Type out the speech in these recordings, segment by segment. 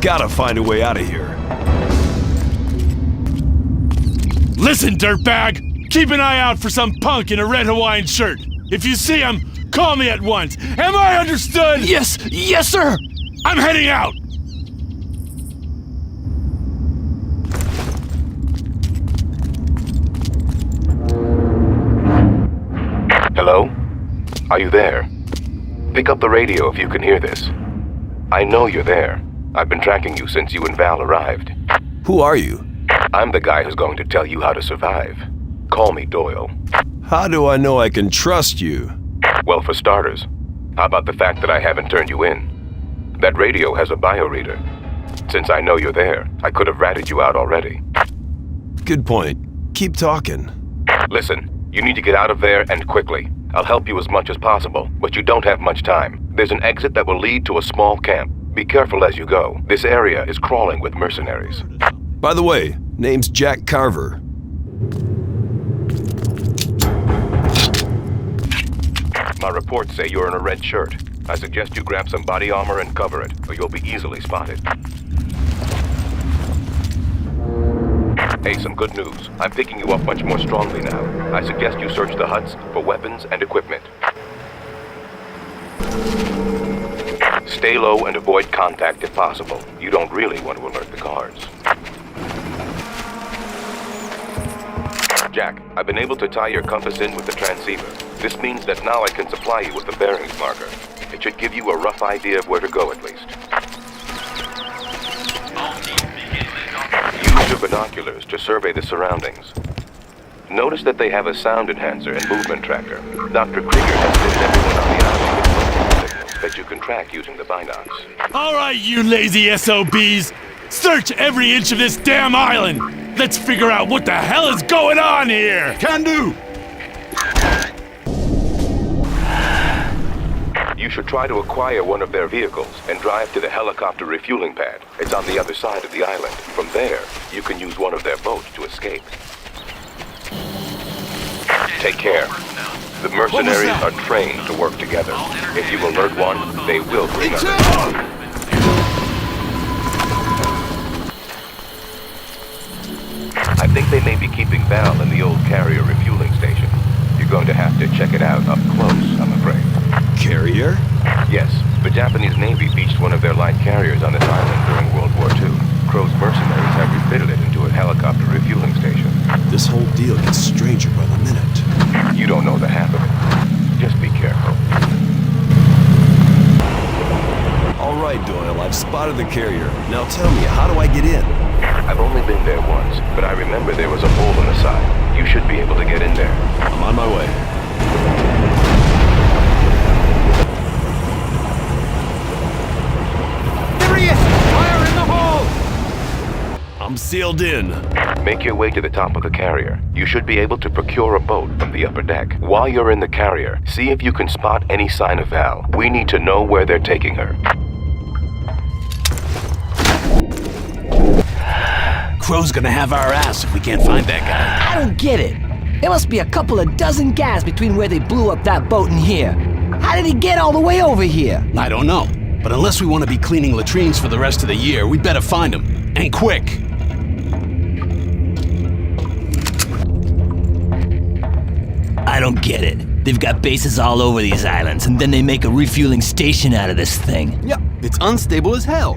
gotta find a way out of here. Listen, dirtbag! Keep an eye out for some punk in a red Hawaiian shirt. If you see him, call me at once. Am I understood? Yes, sir! I'm heading out! Hello? Are you there? Pick up the radio if you can hear this. I know you're there. I've been tracking you since you and Val arrived. Who are you? I'm the guy who's going to tell you how to survive. Call me Doyle. How do I know I can trust you? Well, for starters, how about the fact that I haven't turned you in? That radio has a bioreader. Since I know you're there, I could have ratted you out already. Good point. Keep talking. Listen, you need to get out of there and quickly. I'll help you as much as possible, but you don't have much time. There's an exit that will lead to a small camp. Be careful as you go. This area is crawling with mercenaries. By the way, name's Jack Carver. My reports say you're in a red shirt. I suggest you grab some body armor and cover it, or you'll be easily spotted. Hey, some good news. I'm picking you up much more strongly now. I suggest you search the huts for weapons and equipment. Stay low and avoid contact if possible. You don't really want to alert the guards. Jack, I've been able to tie your compass in with the transceiver. This means that now I can supply you with the bearings marker. It should give you a rough idea of where to go at least. Use your binoculars to survey the surroundings. Notice that they have a sound enhancer and movement tracker. Dr. Krieger has fitted everyone on the island with phone signals that you can track using the binocs. All right, you lazy SOBs! Search every inch of this damn island! Let's figure out what the hell is going on here! Can do! You should try to acquire one of their vehicles and drive to the helicopter refueling pad. It's on the other side of the island. From there, you can use one of their boats to escape. Take care. The mercenaries are trained to work together. If you alert one, they will bring others. I think they may be keeping Val in the old carrier refueling station. You're going to have to check it out up close, I'm afraid. Carrier? Yes, the Japanese Navy beached one of their light carriers on this island during World War II. Crow's mercenaries have refitted it into a helicopter refueling station. This whole deal gets stranger by the minute. You don't know the half of it. Just be careful. All right, Doyle, I've spotted the carrier. Now tell me, how do I get in? I've only been there once, but I remember there was a hole in the side. You should be able to get in there. I'm on my way. There he is! Fire in the hole! I'm sealed in. Make your way to the top of the carrier. You should be able to procure a boat from the upper deck. While you're in the carrier, see if you can spot any sign of Val. We need to know where they're taking her. Crow's gonna have our ass if we can't find that guy. I don't get it. There must be a couple of dozen guys between where they blew up that boat and here. How did he get all the way over here? I don't know. But unless we want to be cleaning latrines for the rest of the year, we better find him. And quick. I don't get it. They've got bases all over these islands, and then they make a refueling station out of this thing. Yep, it's unstable as hell.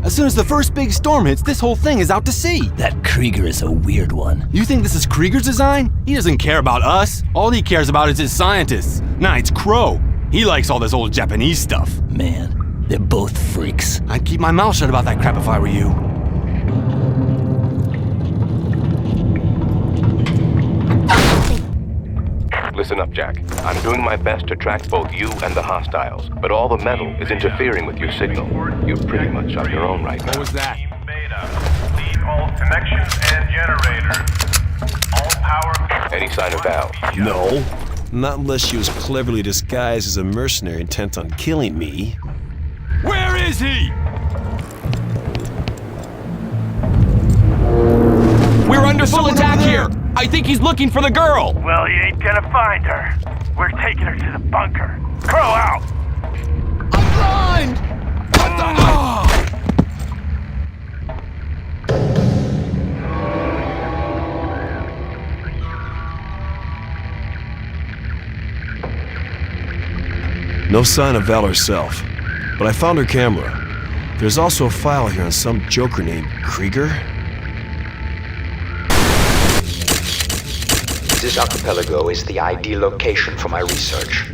As soon as the first big storm hits, this whole thing is out to sea. That Krieger is a weird one. You think this is Krieger's design? He doesn't care about us. All he cares about is his scientists. Nah, it's Crow. He likes all this old Japanese stuff. Man, they're both freaks. I'd keep my mouth shut about that crap if I were you. Listen up, Jack. I'm doing my best to track both you and the hostiles, but all the metal is interfering with your signal. You're pretty much on your own right now. What was that? Team Beta, leave all connections and generators. All power... Any sign of Val? No. Not unless she was cleverly disguised as a mercenary intent on killing me. Where is he? We're under full attack here! I think he's looking for the girl! Well, you ain't gonna find her. We're taking her to the bunker. Crow out! I'm blind! No sign of Val herself, but I found her camera. There's also a file here on some joker named Krieger. This archipelago is the ideal location for my research.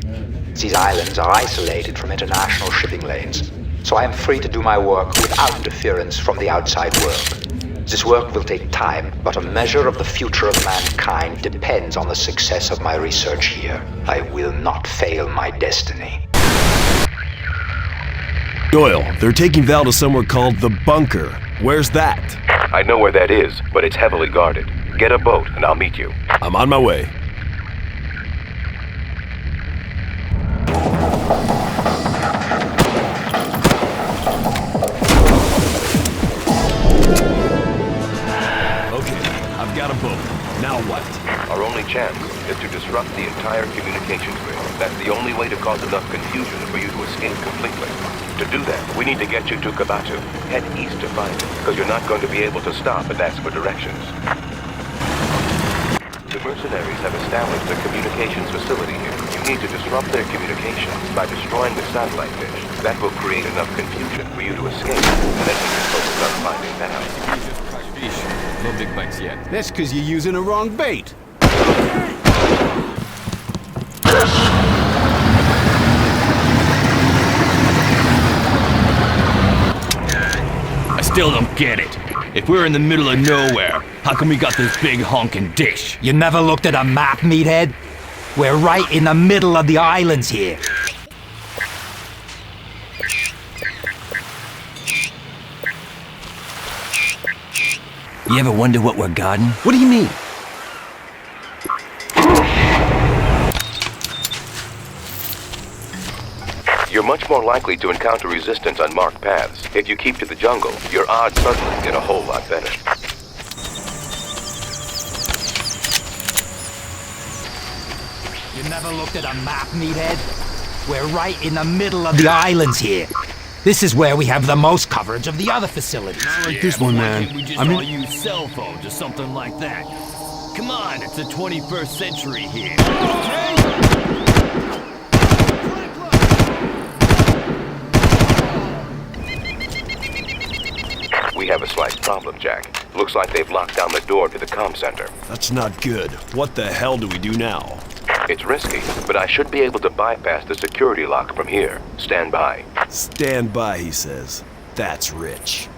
These islands are isolated from international shipping lanes, so I am free to do my work without interference from the outside world. This work will take time, but a measure of the future of mankind depends on the success of my research here. I will not fail my destiny. Doyle, they're taking Val to somewhere called the Bunker. Where's that? I know where that is, but it's heavily guarded. Get a boat and I'll meet you. I'm on my way. Okay, I've got a boat. Now what? Our only chance is to disrupt the entire communications grid. That's the only way to cause enough confusion for you to escape completely. To do that, we need to get you to Kabatu. Head east to find it, because you're not going to be able to stop and ask for directions. The mercenaries have established a communications facility here. You need to disrupt their communications by destroying the satellite dish. That will create enough confusion for you to escape, and then we can focus on finding Val. No big bites yet. That's because you're using a wrong bait. I still don't get it. If we're in the middle of nowhere, how come we got this big honking dish? You never looked at a map, meathead? We're right in the middle of the islands here. You ever wonder what we're guarding? What do you mean? You're much more likely to encounter resistance on marked paths. If you keep to the jungle, your odds suddenly get a whole lot better. You never looked at a map, meathead? We're right in the middle of the islands here. This is where we have the most coverage of the other facilities. Like this one, man. We just I mean, all use cell phones or something like that. Come on, it's the 21st century here. We have a slight problem, Jack. Looks like they've locked down the door to the comm center. That's not good. What the hell do we do now? It's risky, but I should be able to bypass the security lock from here. Stand by. Stand by, he says. That's rich.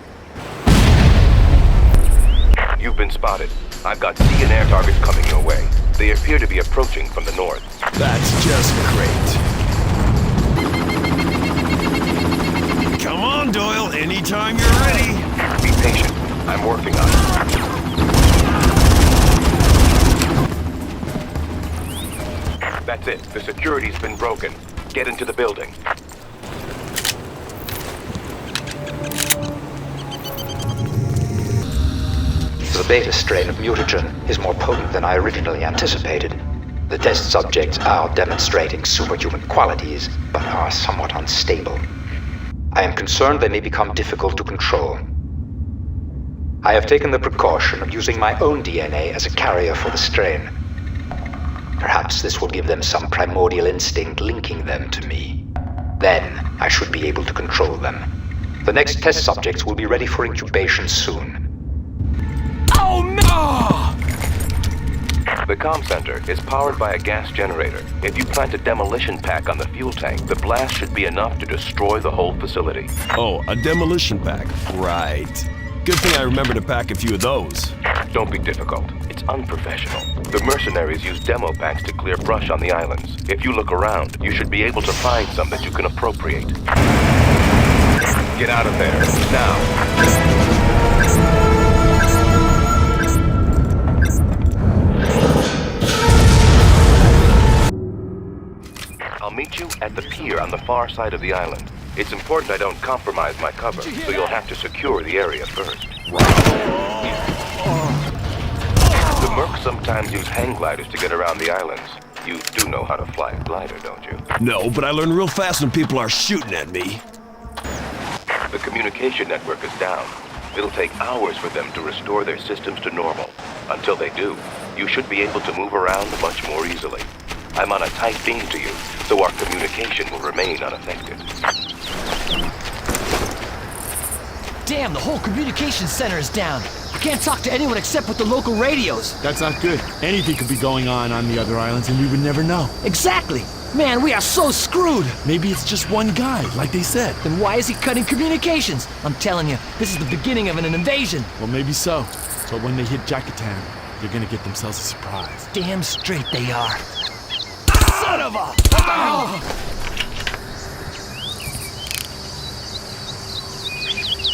You've been spotted. I've got sea and air targets coming your way. They appear to be approaching from the north. That's just great. Come on, Doyle. Anytime you're ready. Be patient. I'm working on it. That's it. The security's been broken. Get into the building. The beta strain of mutagen is more potent than I originally anticipated. The test subjects are demonstrating superhuman qualities, but are somewhat unstable. I am concerned they may become difficult to control. I have taken the precaution of using my own DNA as a carrier for the strain. Perhaps this will give them some primordial instinct linking them to me. Then, I should be able to control them. The next test subjects will be ready for incubation soon. Oh no! The comm center is powered by a gas generator. If you plant a demolition pack on the fuel tank, the blast should be enough to destroy the whole facility. Oh, a demolition pack. Right. Good thing I remember to pack a few of those. Don't be difficult. It's unprofessional. The mercenaries use demo packs to clear brush on the islands. If you look around, you should be able to find some that you can appropriate. Get out of there, now. I'll meet you at the pier on the far side of the island. It's important I don't compromise my cover, so you'll have to secure the area first. The Mercs sometimes use hang gliders to get around the islands. You do know how to fly a glider, don't you? No, but I learn real fast when people are shooting at me. The communication network is down. It'll take hours for them to restore their systems to normal. Until they do, you should be able to move around much more easily. I'm on a tight beam to you, so our communication will remain unaffected. Damn, the whole communications center is down. I can't talk to anyone except with the local radios. That's not good. Anything could be going on the other islands and we would never know. Exactly. Man, we are so screwed. Maybe it's just one guy, like they said. Then why is he cutting communications? I'm telling you, this is the beginning of an invasion. Well, maybe so. But when they hit Jackatown, they're gonna get themselves a surprise. Damn straight they are. Son of a...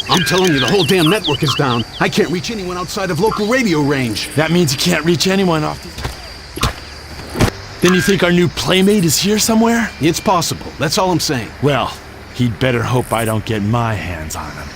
I'm telling you, the whole damn network is down. I can't reach anyone outside of local radio range. That means you can't reach anyone off the... Then you think our new playmate is here somewhere? It's possible. That's all I'm saying. Well, he'd better hope I don't get my hands on him.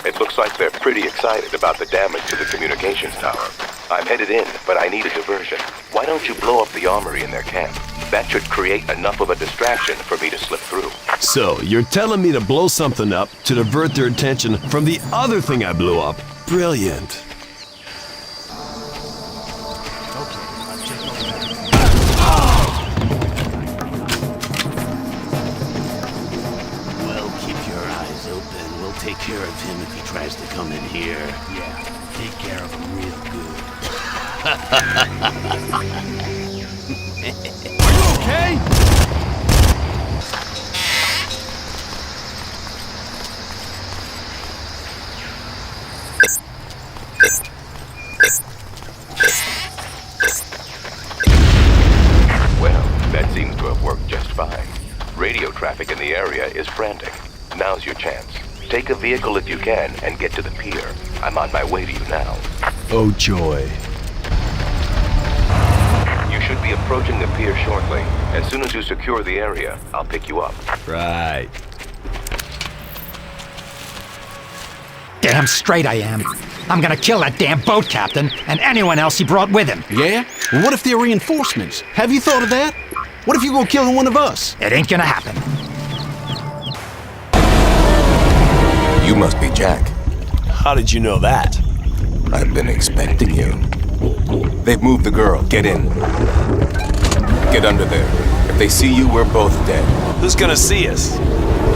It looks like they're pretty excited about the damage to the communications tower. I'm headed in, but I need a diversion. Why don't you blow up the armory in their camp? That should create enough of a distraction for me to slip through. So, you're telling me to blow something up to divert their attention from the other thing I blew up? Brilliant. Well, keep your eyes open. We'll take care of him if he tries to come in here. Yeah, take care of him real good. Okay? Well, that seems to have worked just fine. Radio traffic in the area is frantic. Now's your chance. Take a vehicle if you can and get to the pier. I'm on my way to you now. Oh, joy. You should be approaching the pier shortly. As soon as you secure the area, I'll pick you up. Right. Damn straight I am. I'm gonna kill that damn boat captain and anyone else he brought with him. Yeah? Well, what if they're reinforcements? Have you thought of that? What if you go kill one of us? It ain't gonna happen. You must be Jack. How did you know that? I've been expecting you. They've moved the girl. Get in. Get under there. If they see you, we're both dead. Who's gonna see us?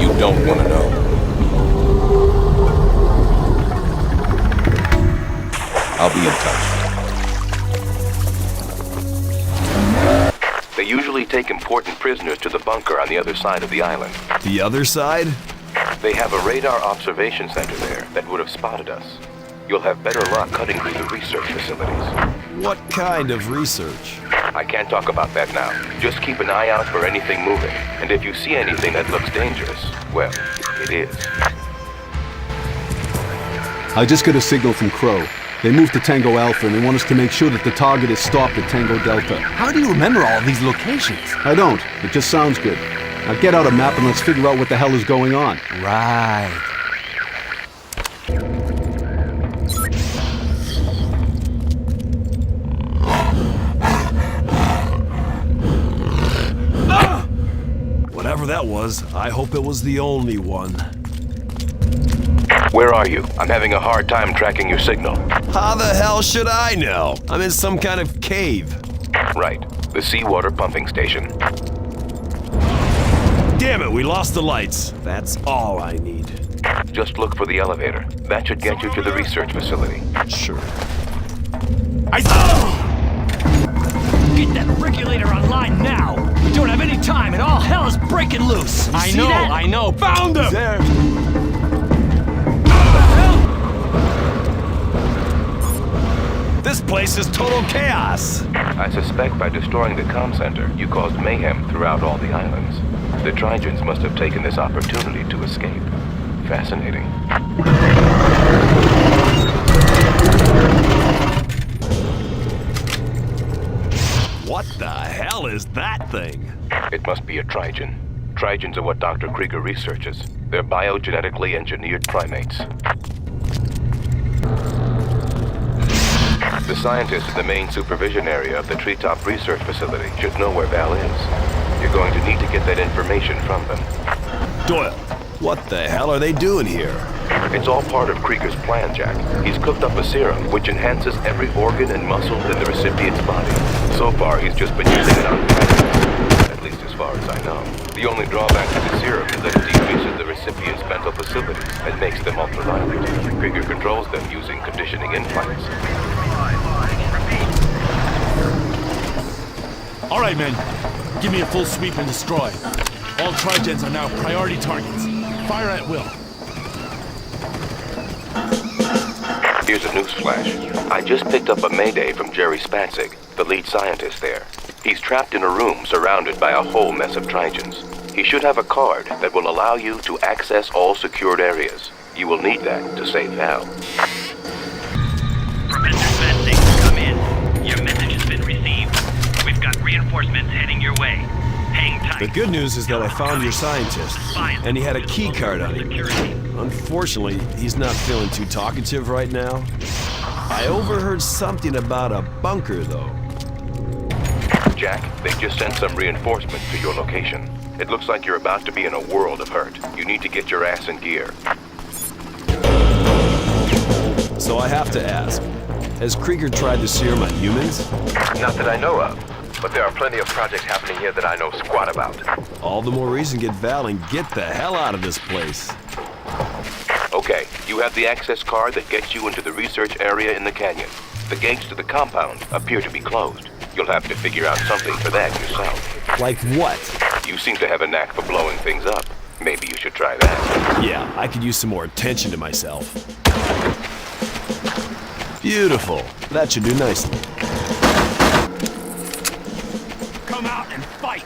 You don't want to know. I'll be in touch. They usually take important prisoners to the bunker on the other side of the island. The other side? They have a radar observation center there that would have spotted us. You'll have better luck cutting through the research facilities. What kind of research? I can't talk about that now. Just keep an eye out for anything moving. And if you see anything that looks dangerous, well, it is. I just got a signal from Crow. They moved to Tango Alpha and they want us to make sure that the target is stopped at Tango Delta. How do you remember all of these locations? I don't. It just sounds good. Now get out a map and let's figure out what the hell is going on. Right. Whatever that was, I hope it was the only one. Where are you? I'm having a hard time tracking your signal. How the hell should I know? I'm in some kind of cave. Right. The seawater pumping station. Damn it, we lost the lights. That's all I need. Just look for the elevator. That should get you to the research facility. Sure. Get that regulator online now! We don't have any time and all hell is breaking loose! You see that? I know. Found him! There. This place is total chaos. I suspect by destroying the comm center, you caused mayhem throughout all the islands. The Trigens must have taken this opportunity to escape. Fascinating. What the hell is that thing? It must be a Trigen. Trigens are what Dr. Krieger researches. They're biogenetically engineered primates. The scientists in the main supervision area of the Treetop Research Facility should know where Val is. You're going to need to get that information from them. Doyle, what the hell are they doing here? It's all part of Krieger's plan, Jack. He's cooked up a serum which enhances every organ and muscle in the recipient's body. So far, he's just been using it on pets. The only drawback to the serum is that it decreases the recipient's mental facilities and makes them ultraviolet. Krieger controls them using conditioning implants. All right, men. Give me a full sweep and destroy. All Trigens are now priority targets. Fire at will. Here's a newsflash. I just picked up a mayday from Jerry Spatzig, the lead scientist there. He's trapped in a room surrounded by a whole mess of Trigens. He should have a card that will allow you to access all secured areas. You will need that to save Val. Professor Spatzig, come in. Your message has been received. We've got reinforcements heading your way. Hang tight. The good news is that I found your scientist, and he had a key card on him. Unfortunately, he's not feeling too talkative right now. I overheard something about a bunker, though. Jack, they just sent some reinforcements to your location. It looks like you're about to be in a world of hurt. You need to get your ass in gear. So I have to ask, has Krieger tried the serum on humans? Not that I know of, but there are plenty of projects happening here that I know squat about. All the more reason to get Val and get the hell out of this place. Okay, you have the access card that gets you into the research area in the canyon. The gates to the compound appear to be closed. You'll have to figure out something for that yourself. Like what? You seem to have a knack for blowing things up. Maybe you should try that. Yeah, I could use some more attention to myself. Beautiful. That should do nicely. Come out and fight!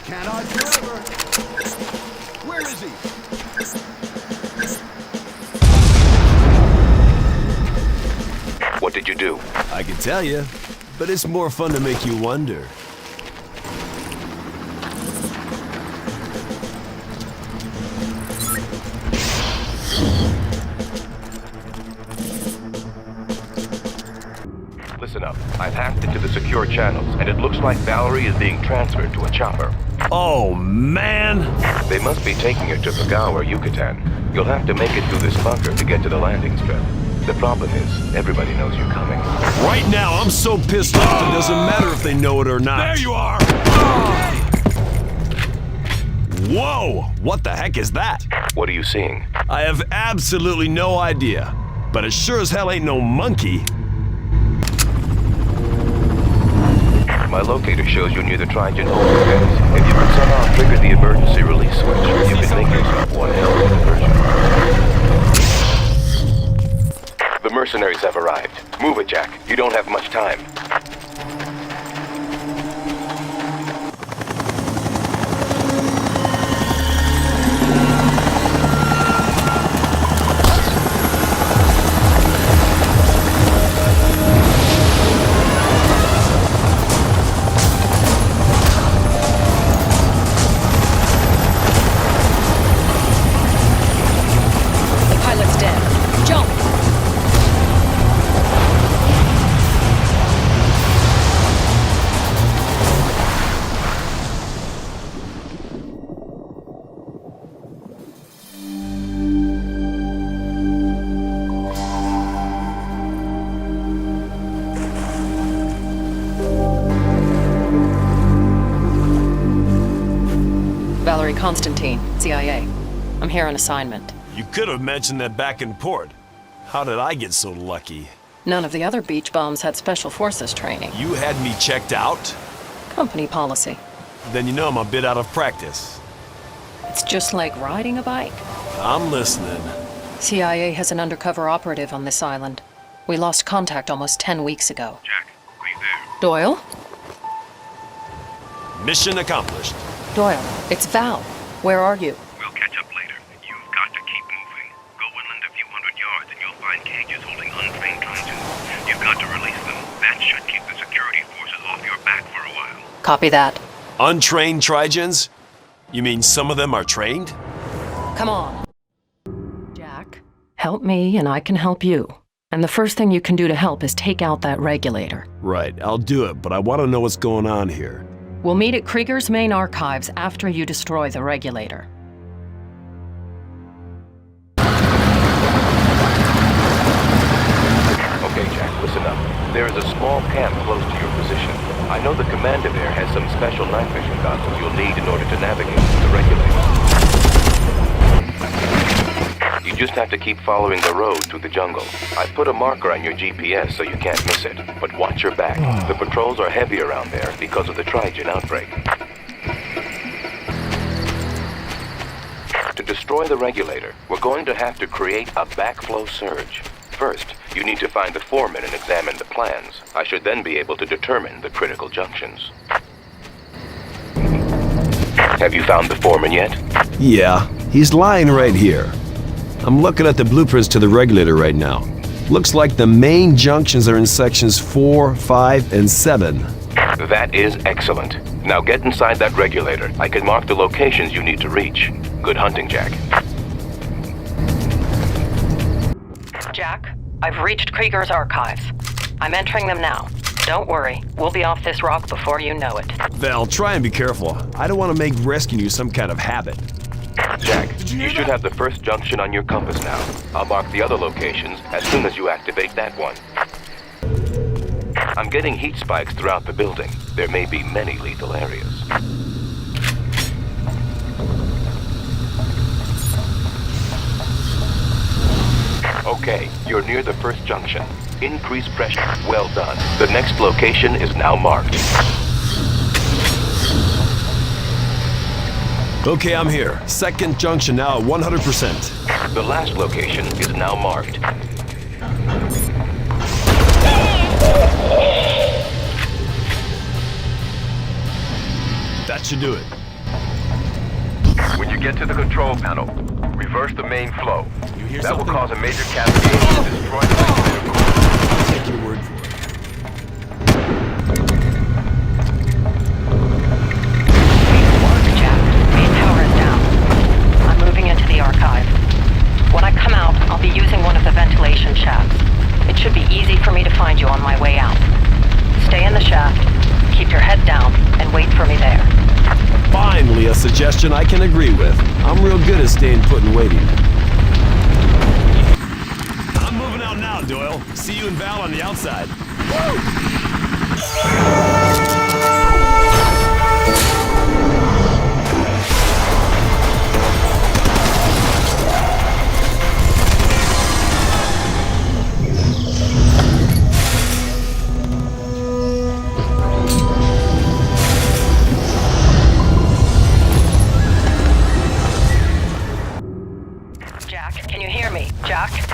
Cannot forever. Where is he? What did you do? I can tell you, but it's more fun to make you wonder. Listen up. I've hacked into the secure channels, and it looks like Valerie is being transferred to a chopper. Oh, man! They must be taking her to Pagao or Yucatan. You'll have to make it through this bunker to get to the landing strip. The problem is, everybody knows you're coming. Right now, I'm so pissed off it doesn't matter if they know it or not. There you are! Whoa! What the heck is that? What are you seeing? I have absolutely no idea, but it sure as hell ain't no monkey. My locator shows you near the Trigen overheads. If you can somehow trigger the emergency release switch, you can make yourself one hell of a diversion. The mercenaries have arrived. Move it, Jack. You don't have much time. Pilot's dead. Jump! Valerie Constantine, CIA. I'm here on assignment. You could have mentioned that back in port. How did I get so lucky? None of the other beach bombs had special forces training. You had me checked out? Company policy. Then you know I'm a bit out of practice. It's just like riding a bike. I'm listening. CIA has an undercover operative on this island. We lost contact almost 10 weeks ago. Jack, please there. Doyle? Mission accomplished. Doyle, it's Val. Where are you? We'll catch up later. You've got to keep moving. Go inland a few hundred yards and you'll find cages holding untrained Trigens. You've got to release them. That should keep the security forces off your back for a while. Copy that. Untrained Trigens? You mean some of them are trained? Come on. Jack, help me and I can help you. And the first thing you can do to help is take out that regulator. Right, I'll do it, but I want to know what's going on here. We'll meet at Krieger's main archives after you destroy the regulator. Okay, Jack, listen up. small camp close to your position. I know the commander there has some special night vision goggles you'll need in order to navigate the regulator. You just have to keep following the road through the jungle. I put a marker on your GPS so you can't miss it, but watch your back. The patrols are heavy around there because of the Trigen outbreak. To destroy the regulator, we're going to have to create a backflow surge. First, you need to find the foreman and examine the plans. I should then be able to determine the critical junctions. Have you found the foreman yet? Yeah, he's lying right here. I'm looking at the blueprints to the regulator right now. Looks like the main junctions are in sections 4, 5, and 7. That is excellent. Now get inside that regulator. I can mark the locations you need to reach. Good hunting, Jack. Jack, I've reached Krieger's archives. I'm entering them now. Don't worry, we'll be off this rock before you know it. Val, try and be careful. I don't want to make rescuing you some kind of habit. Jack, you should have the first junction on your compass now. I'll mark the other locations as soon as you activate that one. I'm getting heat spikes throughout the building. There may be many lethal areas. Okay, you're near the first junction. Increase pressure. Well done. The next location is now marked. Okay, I'm here. Second junction now at 100%. The last location is now marked. That should do it. When you get to the control panel, reverse the main flow. You hear That something? will cause a major cascade to destroy the regulator core. I'll take your word for it. Jack, main power is down. I'm moving into the archive. When I come out, I'll be using one of the ventilation shafts. It should be easy for me to find you on my way out. Stay in the shaft, keep your head down, and wait for me there. Finally, a suggestion I can agree with. I'm real good at staying put and waiting. I'm moving out now, Doyle. See you and Val on the outside.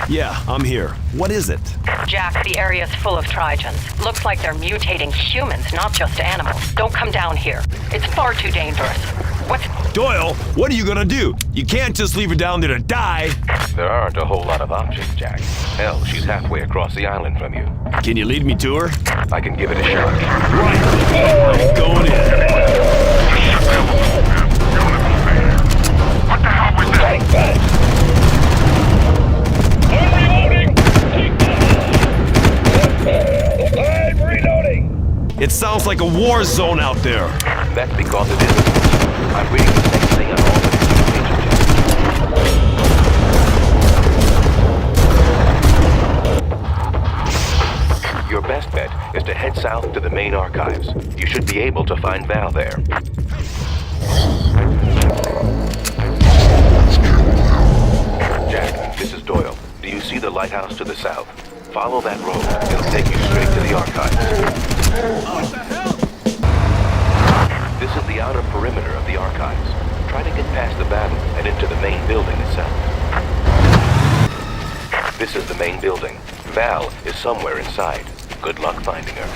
Yeah, I'm here. What is it? Jack, the area's full of Trigens. Looks like they're mutating humans, not just animals. Don't come down here. It's far too dangerous. What's... Doyle, what are you gonna do? You can't just leave her down there to die. There aren't a whole lot of options, Jack. Hell, she's halfway across the island from you. Can you lead me to her? I can give it a shot. Right. I'm going in. What the hell was that? I'm reloading! It sounds like a war zone out there. That's because it isn't. I'm reading the same thing on all the pages. Your best bet is to head south to the main archives. You should be able to find Val there. Jack, this is Doyle. Do you see the lighthouse to the south? Follow that road. It'll take you straight to the archives. What the hell? This is the outer perimeter of the archives. Try to get past the battle and into the main building itself. This is the main building. Val is somewhere inside. Good luck finding her.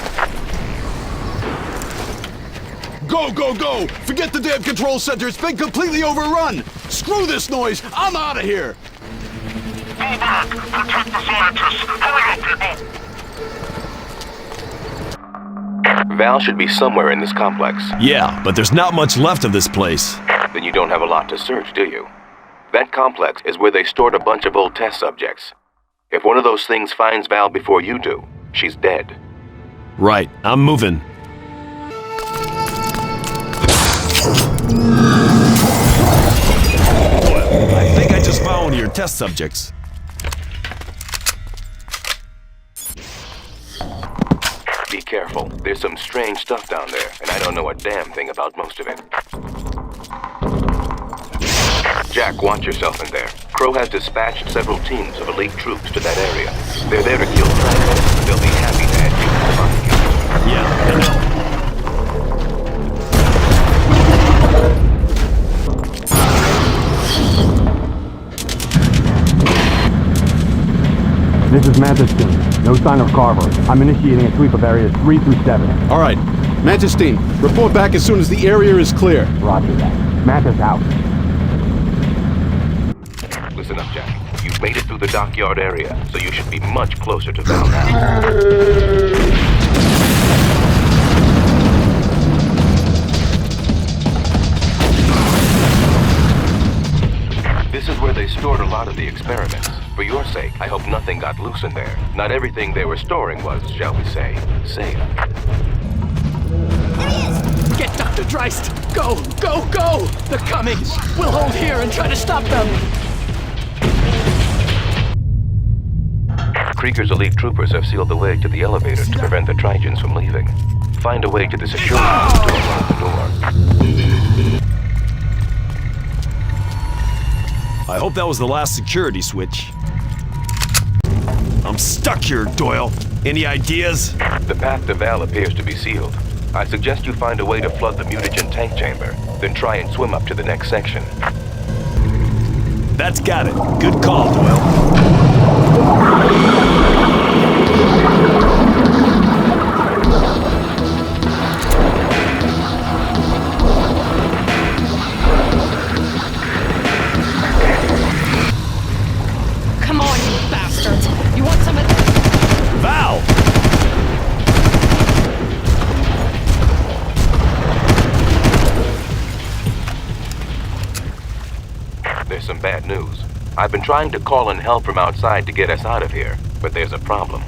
Go, go, go! Forget the damn control center. It's been completely overrun. Screw this noise. I'm out of here. Fall back! Protect the scientists! Hurry up, people! Val should be somewhere in this complex. Yeah, but there's not much left of this place. Then you don't have a lot to search, do you? That complex is where they stored a bunch of old test subjects. If one of those things finds Val before you do, she's dead. Right, I'm moving. I think I just found one of your test subjects. careful. There's some strange stuff down there, and I don't know a damn thing about most of it. Jack, watch yourself in there. Crow has dispatched several teams of elite troops to that area. They're there to kill Franco. They'll be happy to add you to the barbecue. Yeah, I know. This is Mantis team. No sign of Carver. I'm initiating a sweep of areas 3 through 7. All right. Mantis team, report back as soon as the area is clear. Roger that. Mantis out. Listen up, Jack. You've made it through the dockyard area, so you should be much closer to Val now. This is where they stored a lot of the experiments. For your sake, I hope nothing got loose in there. Not everything they were storing was, shall we say, safe. Get Dr. Dreist! Go! Go! Go! They're coming! We'll hold here and try to stop them! Krieger's elite troopers have sealed the way to the elevator to prevent the Trigens from leaving. Find a way to the security to unlock the door. I hope that was the last security switch. I'm stuck here, Doyle. Any ideas? The path to Val appears to be sealed. I suggest you find a way to flood the mutagen tank chamber, then try and swim up to the next section. That's got it. Good call, Doyle. Come on, you bastards! You want some of this? Val! There's some bad news. I've been trying to call in help from outside to get us out of here, but there's a problem.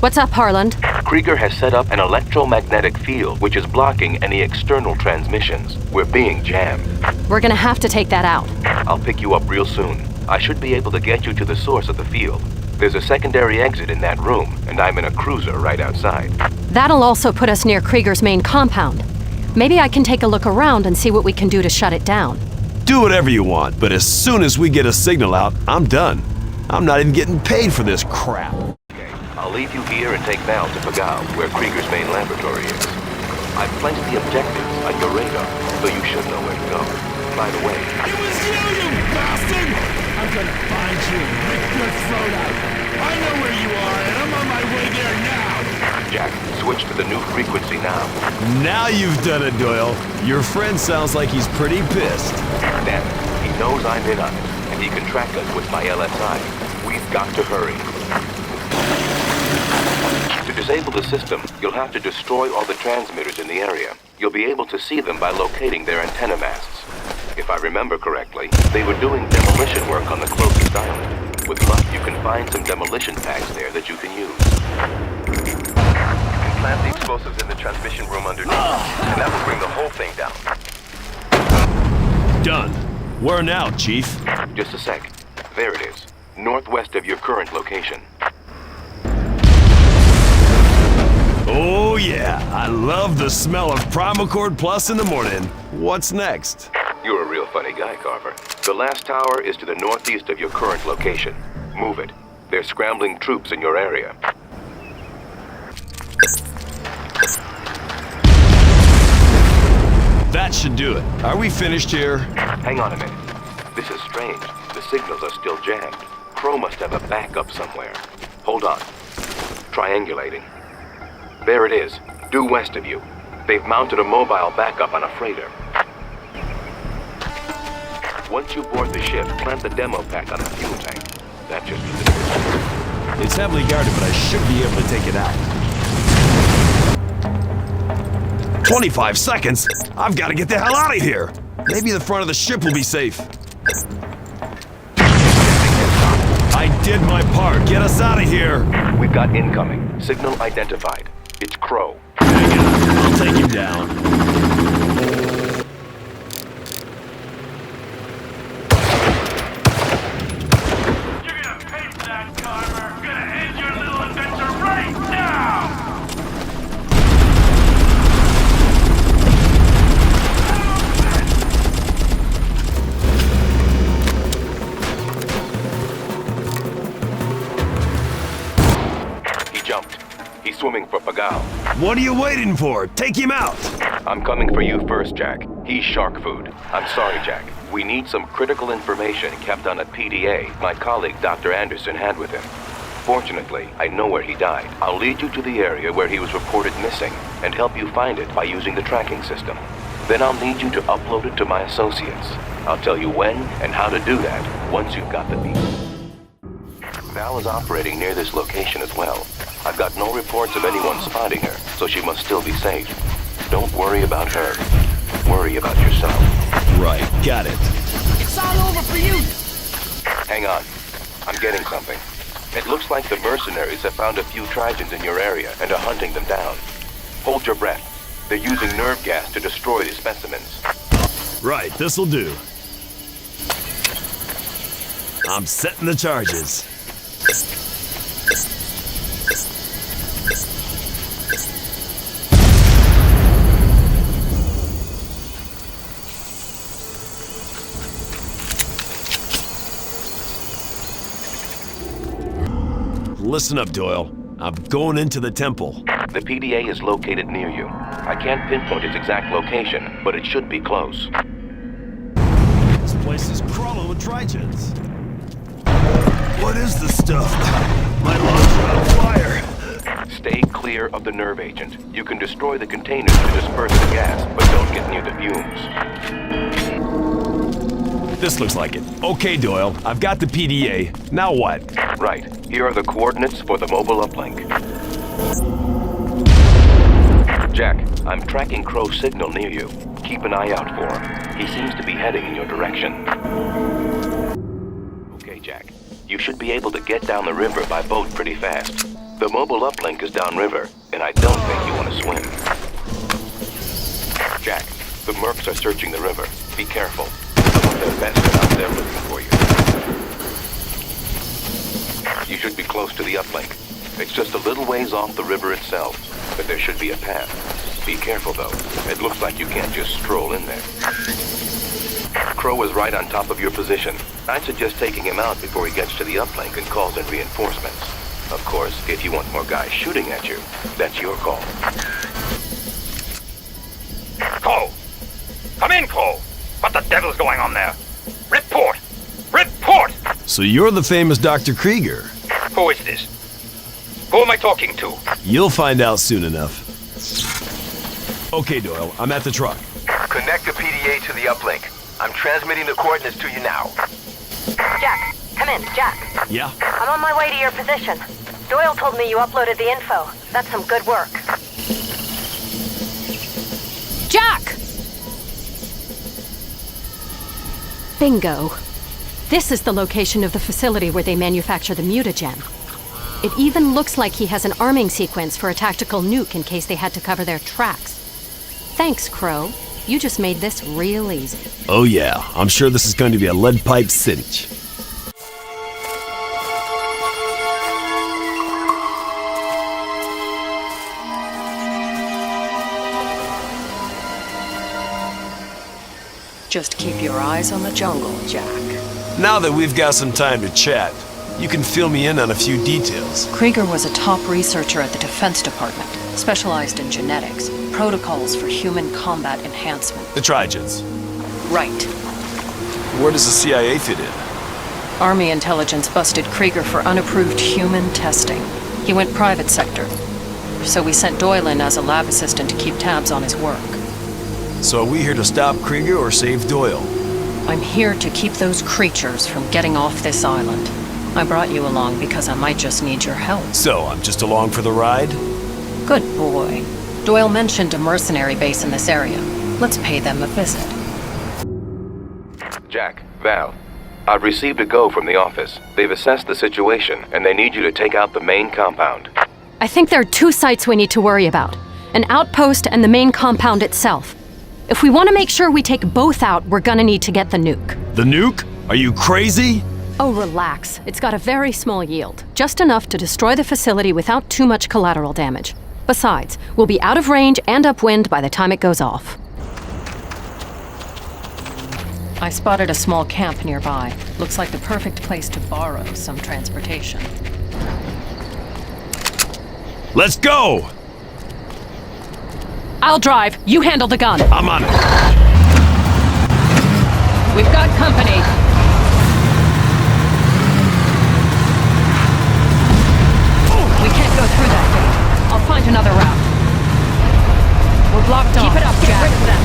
What's up, Harland? Krieger has set up an electromagnetic field which is blocking any external transmissions. We're being jammed. We're gonna have to take that out. I'll pick you up real soon. I should be able to get you to the source of the field. There's a secondary exit in that room, and I'm in a cruiser right outside. That'll also put us near Krieger's main compound. Maybe I can take a look around and see what we can do to shut it down. Do whatever you want, but as soon as we get a signal out, I'm done. I'm not even getting paid for this crap. Okay, I'll leave you here and take Val to Pagao, where Krieger's main laboratory is. I've placed the objectives on your radar, so you should know where to go. By the way... It was you bastard! I'm gonna find you and rip your throat out. I know where you are, and I'm on my way there now. Jack, switch to the new frequency now. Now you've done it, Doyle. Your friend sounds like he's pretty pissed. Damn it. He knows I'm in on it, and he can track us with my LSI. We've got to hurry. To disable the system, you'll have to destroy all the transmitters in the area. You'll be able to see them by locating their antenna masts. If I remember correctly, they were doing demolition work on the closest island. With luck, you can find some demolition packs there that you can use. Plant the explosives in the transmission room underneath, and that will bring the whole thing down. Done. Where now, Chief? Just a sec. There it is. Northwest of your current location. Oh yeah, I love the smell of Primal Cord Plus in the morning. What's next? You're a real funny guy, Carver. The last tower is to the northeast of your current location. Move it. There's scrambling troops in your area. That should do it. Are we finished here? Hang on a minute. This is strange. The signals are still jammed. Crow must have a backup somewhere. Hold on. Triangulating. There it is, due west of you. They've mounted a mobile backup on a freighter. Once you board the ship, plant the demo pack on the fuel tank. That should be the... It's heavily guarded, but I should be able to take it out. 25 seconds? I've got to get the hell out of here! Maybe the front of the ship will be safe. I did my part. Get us out of here! We've got incoming. Signal identified. It's Crow. Hang on. I'll take him down. He's swimming for Pagal. What are you waiting for? Take him out! I'm coming for you first, Jack. He's shark food. I'm sorry, Jack. We need some critical information kept on a PDA my colleague Dr. Anderson had with him. Fortunately, I know where he died. I'll lead you to the area where he was reported missing and help you find it by using the tracking system. Then I'll need you to upload it to my associates. I'll tell you when and how to do that once you've got the beat. Val is operating near this location as well. I've got no reports of anyone spotting her, so she must still be safe. Don't worry about her. Worry about yourself. Right, got it. It's all over for you! Hang on. I'm getting something. It looks like the mercenaries have found a few Trigens in your area and are hunting them down. Hold your breath. They're using nerve gas to destroy the specimens. Right, this'll do. I'm setting the charges. Listen up, Doyle. I'm going into the temple. The PDA is located near you. I can't pinpoint its exact location, but it should be close. This place is crawling with Trigens. What is this stuff? My lungs are on fire. Stay clear of the nerve agent. You can destroy the containers to disperse the gas, but don't get near the fumes. This looks like it. Okay, Doyle. I've got the PDA. Now what? Right. Here are the coordinates for the mobile uplink. Jack, I'm tracking Crow's signal near you. Keep an eye out for him. He seems to be heading in your direction. Okay, Jack. You should be able to get down the river by boat pretty fast. The mobile uplink is downriver, and I don't think you want to swim. Jack, the mercs are searching the river. Be careful. Some of their best are out there looking for you. You should be close to the uplink. It's just a little ways off the river itself, but there should be a path. Be careful, though. It looks like you can't just stroll in there. Crow is right on top of your position. I'd suggest taking him out before he gets to the uplink and calls in reinforcements. Of course, if you want more guys shooting at you, that's your call. Crow! Come in, Crow! What the devil's going on there? Report! Report! So you're the famous Dr. Krieger. Who is this? Who am I talking to? You'll find out soon enough. Okay, Doyle, I'm at the truck. Connect the PDA to the uplink. I'm transmitting the coordinates to you now. Jack, come in, Jack. Yeah? I'm on my way to your position. Doyle told me you uploaded the info. That's some good work. Jack! Bingo. This is the location of the facility where they manufacture the mutagen. It even looks like he has an arming sequence for a tactical nuke in case they had to cover their tracks. Thanks, Crow. You just made this real easy. Oh yeah, I'm sure this is going to be a lead pipe cinch. Just keep your eyes on the jungle, Jack. Now that we've got some time to chat, you can fill me in on a few details. Krieger was a top researcher at the Defense Department, specialized in genetics, protocols for human combat enhancement. The Trigens. Right. Where does the CIA fit in? Army intelligence busted Krieger for unapproved human testing. He went private sector. So we sent Doyle in as a lab assistant to keep tabs on his work. So are we here to stop Krieger or save Doyle? I'm here to keep those creatures from getting off this island. I brought you along because I might just need your help. So I'm just along for the ride? Good boy. Doyle mentioned a mercenary base in this area. Let's pay them a visit. Jack, Val, I've received a go from the office. They've assessed the situation, and they need you to take out the main compound. I think there are two sites we need to worry about. An outpost and the main compound itself. If we want to make sure we take both out, we're gonna need to get the nuke. The nuke? Are you crazy? Oh, relax. It's got a very small yield. Just enough to destroy the facility without too much collateral damage. Besides, we'll be out of range and upwind by the time it goes off. I spotted a small camp nearby. Looks like the perfect place to borrow some transportation. Let's go! I'll drive. You handle the gun. I'm on it. We've got company. We can't go through that gate. I'll find another route. We're blocked off. Keep it up, Jack. Get rid of them.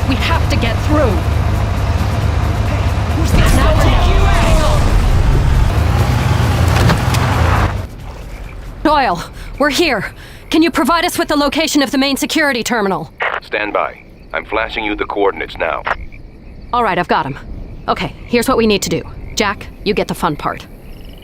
We have to get through. Who's this? Now take you out. Doyle, we're here. Can you provide us with the location of the main security terminal? Stand by. I'm flashing you the coordinates now. All right, I've got him. Okay, here's what we need to do. Jack, you get the fun part.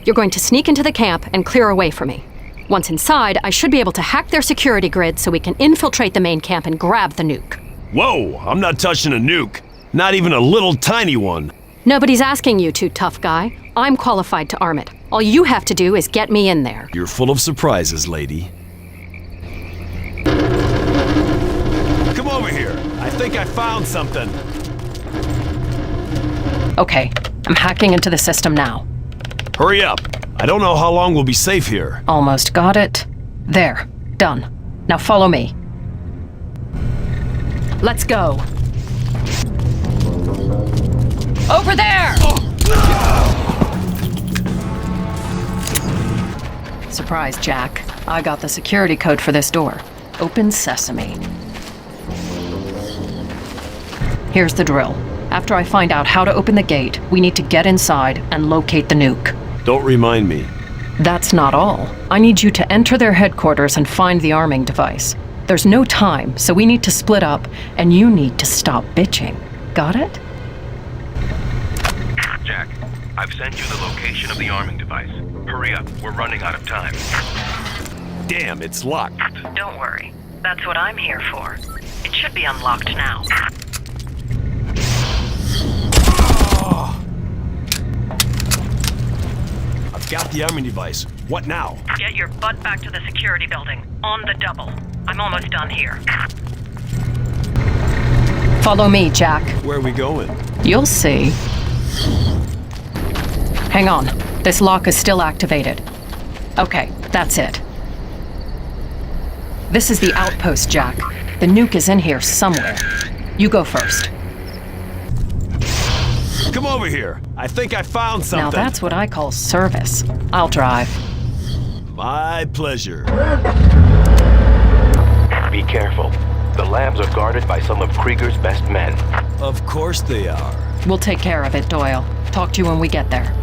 You're going to sneak into the camp and clear away from me. Once inside, I should be able to hack their security grid so we can infiltrate the main camp and grab the nuke. Whoa, I'm not touching a nuke. Not even a little tiny one. Nobody's asking you to, tough guy. I'm qualified to arm it. All you have to do is get me in there. You're full of surprises, lady. Come over here. I think I found something. Okay, I'm hacking into the system now. Hurry up. I don't know how long we'll be safe here. Almost got it. There. Done. Now follow me. Let's go. Over there! Surprise, Jack. I got the security code for this door. Open sesame. Here's the drill. After I find out how to open the gate, we need to get inside and locate the nuke. Don't remind me. That's not all. I need you to enter their headquarters and find the arming device. There's no time, so we need to split up, and you need to stop bitching. Got it? Jack, I've sent you the location of the arming device. Hurry up, we're running out of time. Damn, it's locked. Don't worry. That's what I'm here for. It should be unlocked now. I've got the arming device. What now? Get your butt back to the security building. On the double. I'm almost done here. Follow me, Jack. Where are we going? You'll see. Hang on. This lock is still activated. Okay, that's it. This is the outpost, Jack. The nuke is in here somewhere. You go first. Come over here. I think I found something. Now that's what I call service. I'll drive. My pleasure. Be careful. The labs are guarded by some of Krieger's best men. Of course they are. We'll take care of it, Doyle. Talk to you when we get there.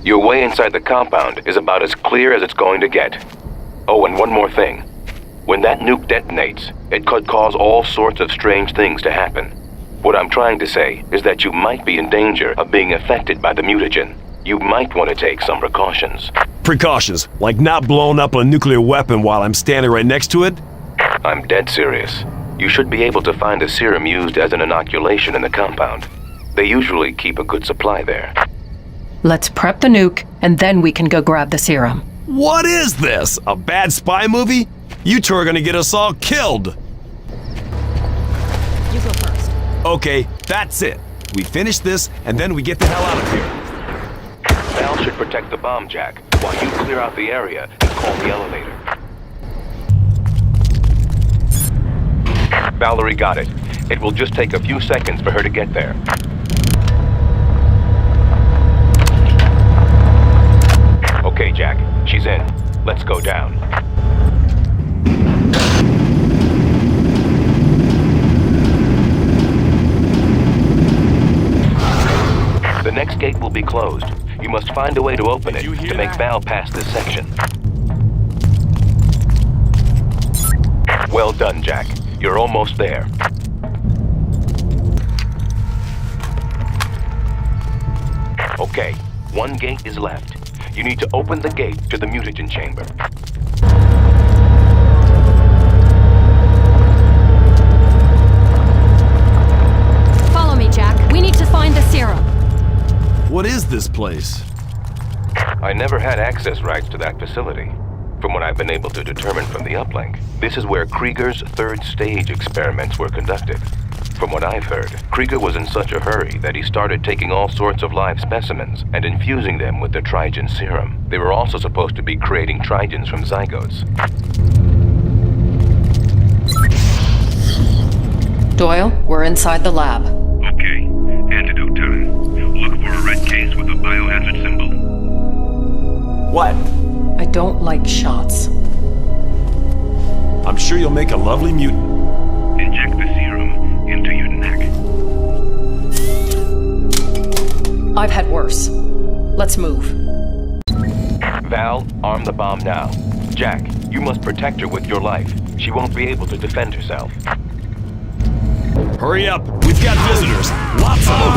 Your way inside the compound is about as clear as it's going to get. Oh, and one more thing. When that nuke detonates, it could cause all sorts of strange things to happen. What I'm trying to say is that you might be in danger of being affected by the mutagen. You might want to take some precautions. Precautions? Like not blowing up a nuclear weapon while I'm standing right next to it? I'm dead serious. You should be able to find a serum used as an inoculation in the compound. They usually keep a good supply there. Let's prep the nuke, and then we can go grab the serum. What is this? A bad spy movie? You two are gonna get us all killed. You go first. Okay, that's it. We finish this, and then we get the hell out of here. Val should protect the bomb, Jack, while you clear out the area and call the elevator. Valerie got it. It will just take a few seconds for her to get there. Okay, Jack. She's in. Let's go down. The next gate will be closed. You must find a way to open it to make Val pass this section. Well done, Jack. You're almost there. Okay, one gate is left. You need to open the gate to the mutagen chamber. Follow me, Jack. We need to find the serum. What is this place? I never had access rights to that facility. From what I've been able to determine from the uplink, this is where Krieger's third stage experiments were conducted. From what I've heard, Krieger was in such a hurry that he started taking all sorts of live specimens and infusing them with the Trigen serum. They were also supposed to be creating Trigens from zygotes. Doyle, we're inside the lab. Okay. Antidote time. Look for a red case with a biohazard symbol. What? I don't like shots. I'm sure you'll make a lovely mutant. Inject the serum into your neck. I've had worse. Let's move. Val, arm the bomb now. Jack, you must protect her with your life. She won't be able to defend herself. Hurry up! We've got visitors! Lots of them!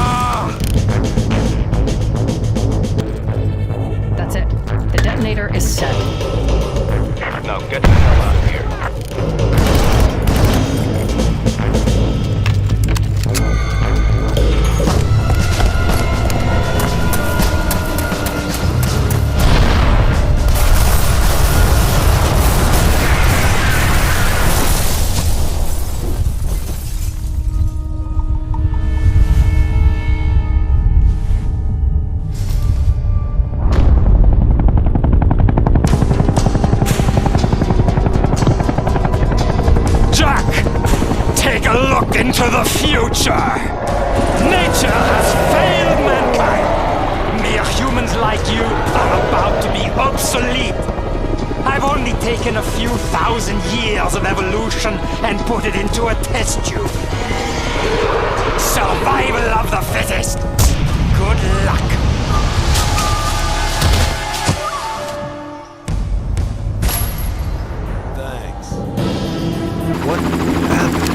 That's it. The detonator is set. Now get the hell out of here. Into the future! Nature has failed mankind! Mere humans like you are about to be obsolete! I've only taken a few thousand years of evolution and put it into a test tube. Survival of the fittest! Good luck! Thanks. What happened?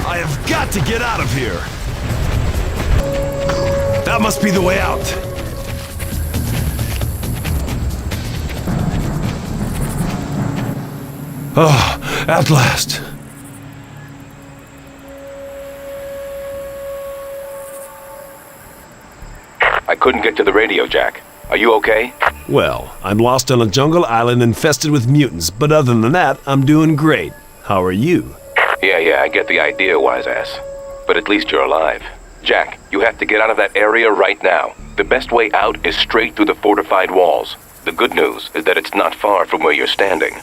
I have got to get out of here! That must be the way out! Oh, at last! I couldn't get to the radio, Jack. Are you okay? Well, I'm lost on a jungle island infested with mutants, but other than that, I'm doing great. How are you? Yeah, I get the idea, wise ass. But at least you're alive. Jack, you have to get out of that area right now. The best way out is straight through the fortified walls. The good news is that it's not far from where you're standing.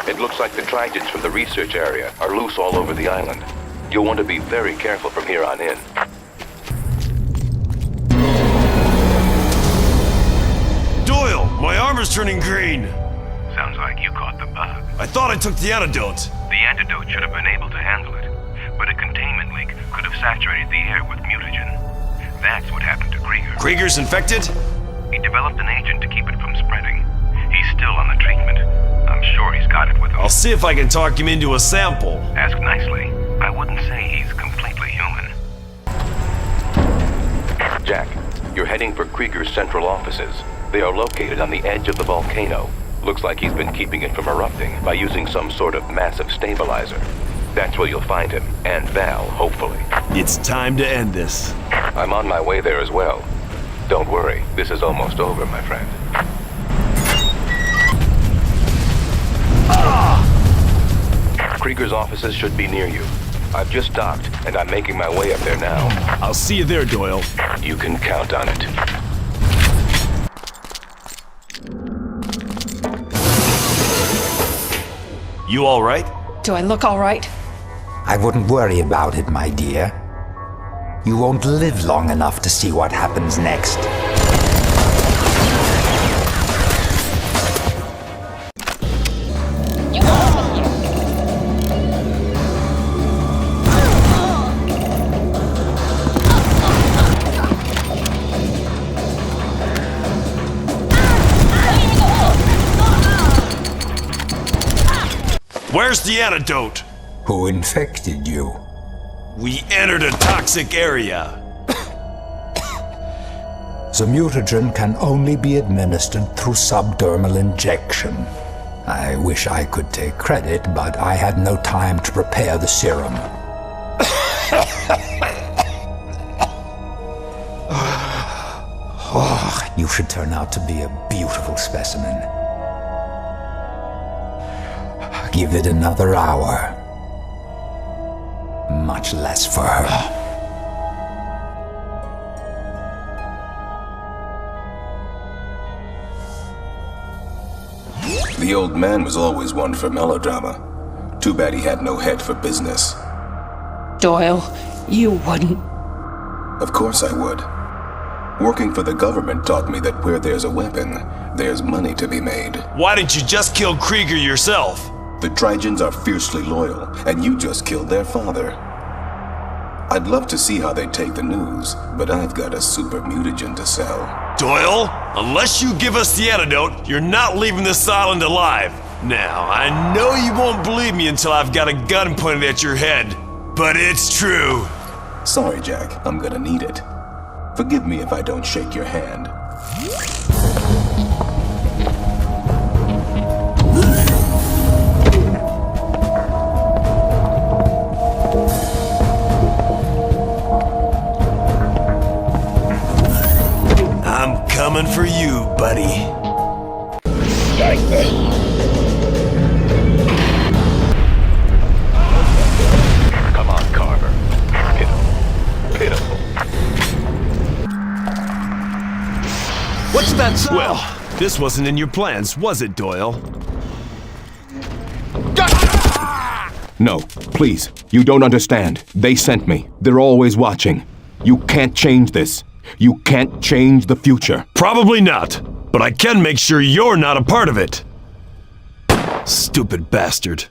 It looks like the Trigens from the research area are loose all over the island. You'll want to be very careful from here on in. Doyle, my armor's turning green. Sounds like you caught the bug. I thought I took the antidote. The antidote should have been able to handle it, but a containment leak could have saturated the air with mutagen. That's what happened to Krieger. Krieger's infected? He developed an agent to keep it from spreading. He's still on the treatment. I'm sure he's got it with him. I'll see if I can talk him into a sample. Ask nicely. I wouldn't say he's completely human. Jack, you're heading for Krieger's central offices. They are located on the edge of the volcano. Looks like he's been keeping it from erupting by using some sort of massive stabilizer. That's where you'll find him, and Val, hopefully. It's time to end this. I'm on my way there as well. Don't worry, this is almost over, my friend. Krieger's offices should be near you. I've just docked, and I'm making my way up there now. I'll see you there, Doyle. You can count on it. You all right? Do I look all right? I wouldn't worry about it, my dear. You won't live long enough to see what happens next. Where's the antidote? Who infected you? We entered a toxic area. The mutagen can only be administered through subdermal injection. I wish I could take credit, but I had no time to prepare the serum. Oh, you should turn out to be a beautiful specimen. Give it another hour. Much less for her. The old man was always one for melodrama. Too bad he had no head for business. Doyle, you wouldn't. Of course I would. Working for the government taught me that where there's a weapon, there's money to be made. Why didn't you just kill Krieger yourself? The Trigens are fiercely loyal, and you just killed their father. I'd love to see how they take the news, but I've got a super mutagen to sell. Doyle, unless you give us the antidote, you're not leaving this island alive. Now, I know you won't believe me until I've got a gun pointed at your head, but it's true. Sorry, Jack, I'm gonna need it. Forgive me if I don't shake your hand. I'm coming for you, buddy. Come on, Carver. Pitiful. What's that sound? Well, this wasn't in your plans, was it, Doyle? No, please. You don't understand. They sent me. They're always watching. You can't change this. You can't change the future. Probably not, but I can make sure you're not a part of it. Stupid bastard.